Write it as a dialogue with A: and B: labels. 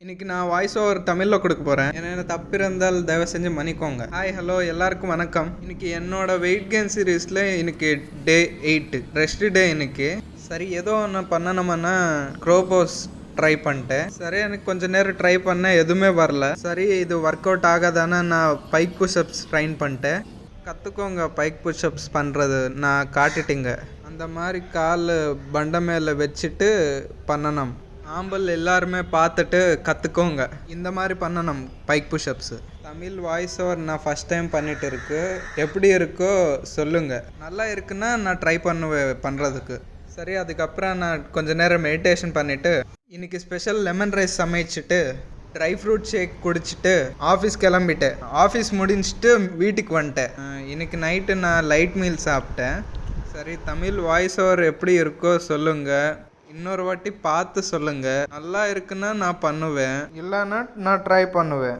A: இன்னைக்கு நான் voice over தமிழில் கொடுக்க போகிறேன். என்ன தப்பு இருந்தால் தயவு செஞ்சு மன்னிக்கோங்க. ஹாய் ஹலோ எல்லாருக்கும் வணக்கம். இன்னைக்கு என்னோட வெயிட் கெயின் சீரீஸில் இன்னைக்கு டே 8 ரெஸ்ட் டே. இன்னைக்கு சரி ஏதோ ஒன்று பண்ணணுமான்னா க்ரோபோஸ் ட்ரை பண்ணிட்டேன். சரி எனக்கு கொஞ்ச நேரம் ட்ரை பண்ணேன், எதுவுமே வரல. சரி இது ஒர்க் அவுட் ஆகாதானே நான் பைக் புஷ்அப்ஸ் ட்ரைன் பண்ணிட்டேன். கற்றுக்கோங்க பைக் புஷ்அப்ஸ் பண்ணுறது, நான் காட்டிட்டேங்க. அந்த மாதிரி கால் பண்டை மேலே வச்சுட்டு பண்ணணும். ஆம்பல் எல்லாருமே பார்த்துட்டு கற்றுக்கோங்க, இந்த மாதிரி பண்ணணும் bike push-ups. Tamil voice over நான் ஃபஸ்ட் டைம் பண்ணிட்டு இருக்கு. எப்படி இருக்கோ சொல்லுங்கள். நல்லா இருக்குன்னா நான் ட்ரை பண்ணுறதுக்கு. சரி அதுக்கப்புறம் நான் கொஞ்ச நேரம் மெடிடேஷன் பண்ணிவிட்டு இன்றைக்கி ஸ்பெஷல் லெமன் ரைஸ் சமைச்சிட்டு ட்ரை ஃப்ரூட் ஷேக் குடிச்சிட்டு ஆஃபீஸ் கிளம்பிட்டேன். ஆஃபீஸ் முடிஞ்சிட்டு வீட்டுக்கு வந்துட்டேன். இன்றைக்கி நைட்டு நான் லைட் மீல் சாப்பிட்டேன். சரி தமிழ் வாய்ஸ் ஓவர் எப்படி இருக்கோ சொல்லுங்கள், இன்னொரு வாட்டி பார்த்து சொல்லுங்கள். நல்லா இருக்குன்னா நான் பண்ணுவேன், இல்லைன்னா நான் ட்ரை பண்ணுவேன்.